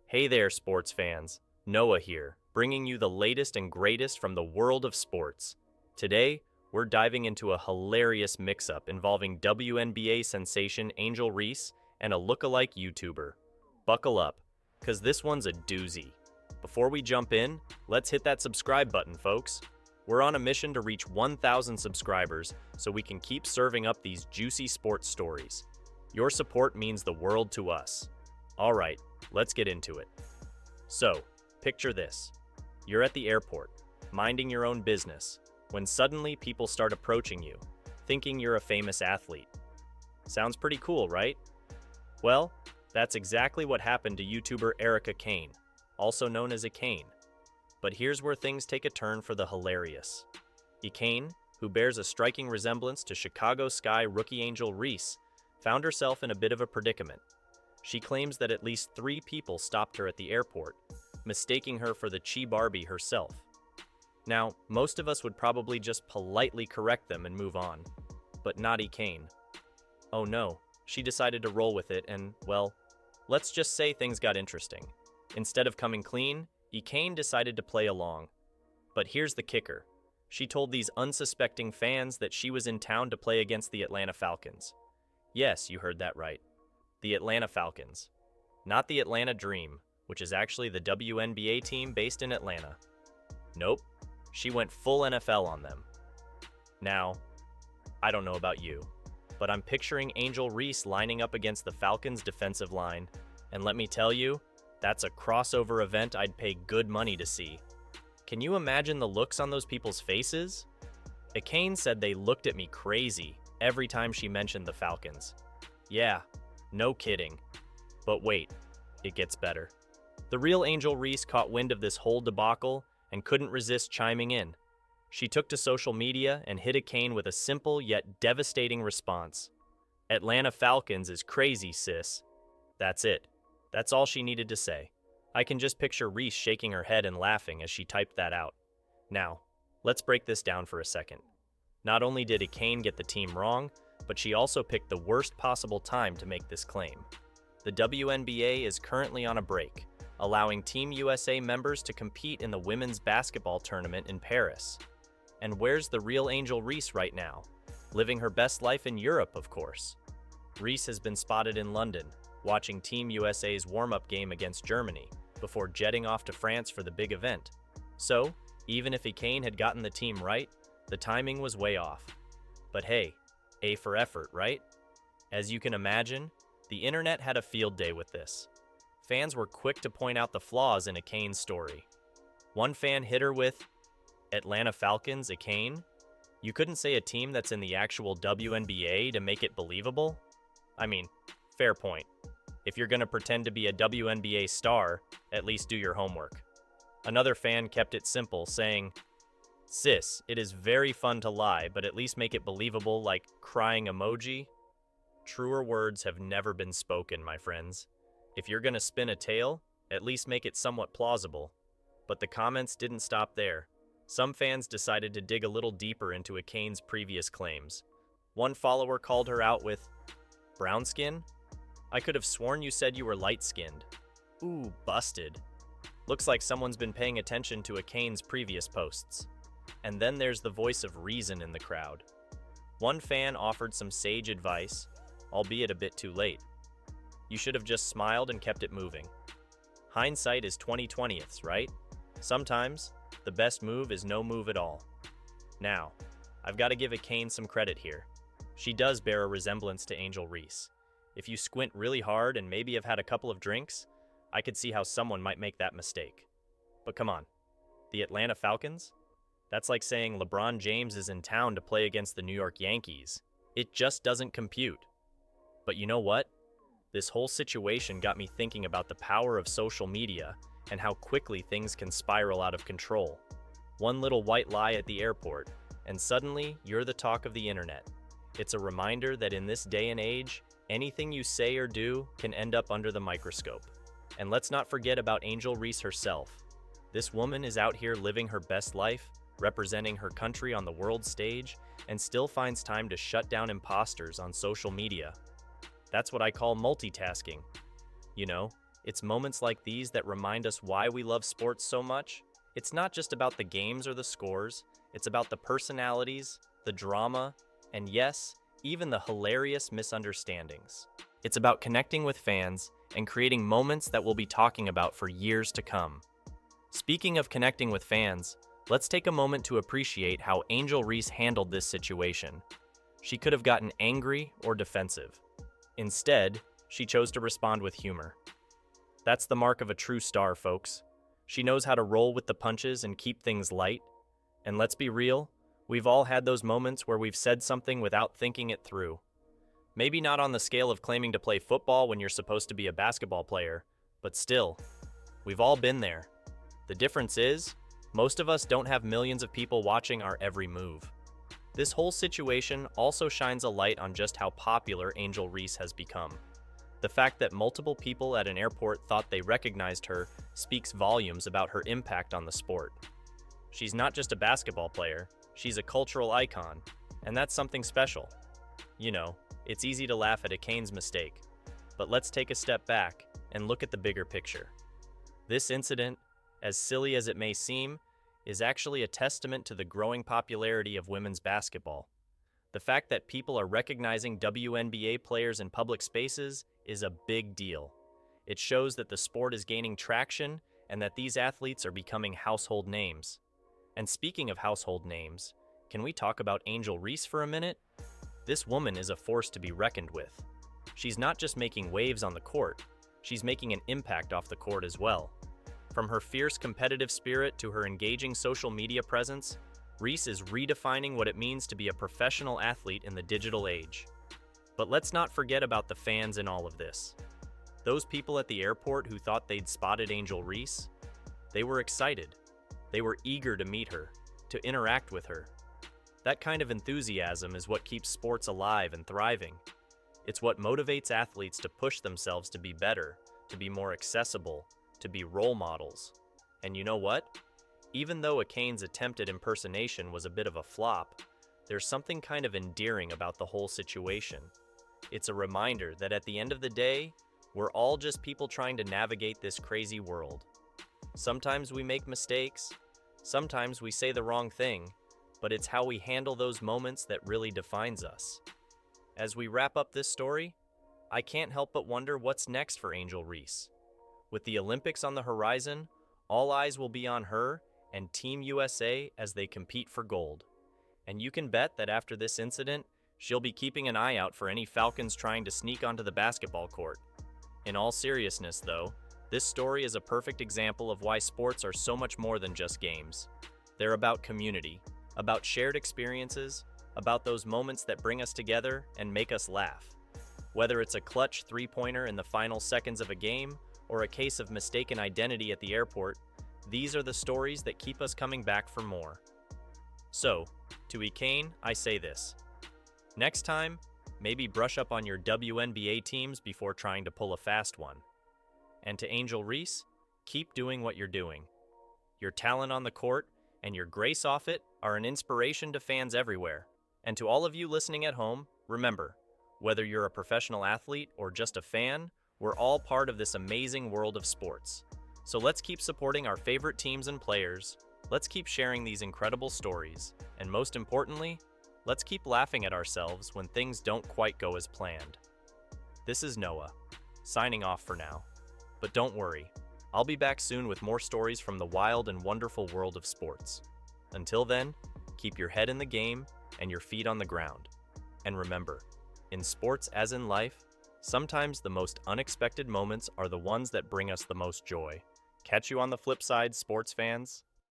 Hey there, sports fans. Noah here, bringing you the latest and greatest from the world of sports. Today, we're diving into a hilarious mix-up involving WNBA sensation Angel Reese and a lookalike YouTuber. Buckle up, because this one's a doozy. Before we jump in, let's hit that subscribe button, folks. We're on a mission to reach 1,000 subscribers so we can keep serving up these juicy sports stories. Your support means the world to us. All right, let's get into it. So, picture this. You're at the airport, minding your own business, when suddenly people start approaching you, thinking you're a famous athlete. Sounds pretty cool, right? Well, that's exactly what happened to YouTuber Erica Kane, also known as Ekane. But here's where things take a turn for the hilarious. Ekane, who bears a striking resemblance to Chicago Sky rookie Angel Reese, found herself in a bit of a predicament. She claims that at least 3 people stopped her at the airport, mistaking her for the Chi Barbie herself. Now, most of us would probably just politely correct them and move on, but not Ekane. Oh no, she decided to roll with it and, well, let's just say things got interesting. Instead of coming clean, Ekane decided to play along. But here's the kicker. She told these unsuspecting fans that she was in town to play against the Atlanta Falcons. Yes, you heard that right. The Atlanta Falcons. Not the Atlanta Dream, which is actually the WNBA team based in Atlanta. Nope, she went full NFL on them. Now, I don't know about you, but I'm picturing Angel Reese lining up against the Falcons' defensive line, and let me tell you, that's a crossover event I'd pay good money to see. Can you imagine the looks on those people's faces? Ekane said they looked at me crazy every time she mentioned the Falcons. Yeah, no kidding. But wait, it gets better. The real Angel Reese caught wind of this whole debacle and couldn't resist chiming in. She took to social media and hit Ekane with a simple yet devastating response. Atlanta Falcons is crazy, sis. That's it. That's all she needed to say. I can just picture Reese shaking her head and laughing as she typed that out. Now, let's break this down for a second. Not only did Ekane get the team wrong, but she also picked the worst possible time to make this claim. The WNBA is currently on a break, allowing Team USA members to compete in the women's basketball tournament in Paris. And where's the real Angel Reese right now? Living her best life in Europe, of course. Reese has been spotted in London, watching Team USA's warm-up game against Germany, before jetting off to France for the big event. So, even if Ekane had gotten the team right, the timing was way off. But hey, A for effort, right? As you can imagine, the internet had a field day with this. Fans were quick to point out the flaws in Ekane's story. One fan hit her with, Atlanta Falcons, Ekane? You couldn't say a team that's in the actual WNBA to make it believable? I mean, fair point. If you're gonna pretend to be a WNBA star, at least do your homework. Another fan kept it simple, saying, Sis, it is very fun to lie, but at least make it believable, like crying emoji. Truer words have never been spoken, my friends. If you're gonna spin a tale, at least make it somewhat plausible. But the comments didn't stop there. Some fans decided to dig a little deeper into Ekane's previous claims. One follower called her out with, brown skin? I could have sworn you said you were light-skinned. Ooh, busted. Looks like someone's been paying attention to Ekane's previous posts. And then there's the voice of reason in the crowd. One fan offered some sage advice, albeit a bit too late. You should have just smiled and kept it moving. Hindsight is 20/20ths, right? Sometimes, the best move is no move at all. Now, I've got to give Ekane some credit here. She does bear a resemblance to Angel Reese. If you squint really hard and maybe have had a couple of drinks, I could see how someone might make that mistake. But come on, the Atlanta Falcons? That's like saying LeBron James is in town to play against the New York Yankees. It just doesn't compute. But you know what? This whole situation got me thinking about the power of social media and how quickly things can spiral out of control. One little white lie at the airport, and suddenly you're the talk of the internet. It's a reminder that in this day and age, anything you say or do can end up under the microscope. And let's not forget about Angel Reese herself. This woman is out here living her best life, representing her country on the world stage, and still finds time to shut down imposters on social media. That's what I call multitasking. You know, It's moments like these that remind us why we love sports so much. It's not just about the games or the scores, it's about the personalities, the drama, and yes, even the hilarious misunderstandings. It's about connecting with fans and creating moments that we'll be talking about for years to come. Speaking of connecting with fans, let's take a moment to appreciate how Angel Reese handled this situation. She could have gotten angry or defensive. Instead, she chose to respond with humor. That's the mark of a true star, folks. She knows how to roll with the punches and keep things light. And let's be real, we've all had those moments where we've said something without thinking it through. Maybe not on the scale of claiming to play football when you're supposed to be a basketball player, but still, we've all been there. The difference is, most of us don't have millions of people watching our every move. This whole situation also shines a light on just how popular Angel Reese has become. The fact that multiple people at an airport thought they recognized her speaks volumes about her impact on the sport. She's not just a basketball player, she's a cultural icon, and that's something special. You know, it's easy to laugh at Ekane's mistake, but let's take a step back and look at the bigger picture. This incident, as silly as it may seem, is actually a testament to the growing popularity of women's basketball. The fact that people are recognizing WNBA players in public spaces is a big deal. It shows that the sport is gaining traction and that these athletes are becoming household names. And speaking of household names, can we talk about Angel Reese for a minute? This woman is a force to be reckoned with. She's not just making waves on the court, she's making an impact off the court as well. From her fierce competitive spirit to her engaging social media presence, Reese is redefining what it means to be a professional athlete in the digital age. But let's not forget about the fans in all of this. Those people at the airport who thought they'd spotted Angel Reese, they were excited. They were eager to meet her, to interact with her. That kind of enthusiasm is what keeps sports alive and thriving. It's what motivates athletes to push themselves to be better, to be more accessible, to be role models. And you know what? Even though Ekane's attempted impersonation was a bit of a flop, there's something kind of endearing about the whole situation. It's a reminder that at the end of the day, we're all just people trying to navigate this crazy world. Sometimes we make mistakes, sometimes we say the wrong thing, but it's how we handle those moments that really defines us. As we wrap up this story, I can't help but wonder what's next for Angel Reese. With the Olympics on the horizon, all eyes will be on her and Team USA as they compete for gold. And you can bet that after this incident, she'll be keeping an eye out for any Falcons trying to sneak onto the basketball court. In all seriousness, though, this story is a perfect example of why sports are so much more than just games. They're about community, about shared experiences, about those moments that bring us together and make us laugh. Whether it's a clutch three-pointer in the final seconds of a game, or a case of mistaken identity at the airport, these are the stories that keep us coming back for more. So, to Ekane, I say this. Next time, maybe brush up on your WNBA teams before trying to pull a fast one. And to Angel Reese, keep doing what you're doing. Your talent on the court and your grace off it are an inspiration to fans everywhere. And to all of you listening at home, remember, whether you're a professional athlete or just a fan, we're all part of this amazing world of sports. So let's keep supporting our favorite teams and players, let's keep sharing these incredible stories, and most importantly, let's keep laughing at ourselves when things don't quite go as planned. This is Noah, signing off for now. But don't worry, I'll be back soon with more stories from the wild and wonderful world of sports. Until then, keep your head in the game and your feet on the ground. And remember, in sports as in life, sometimes the most unexpected moments are the ones that bring us the most joy. Catch you on the flip side, sports fans.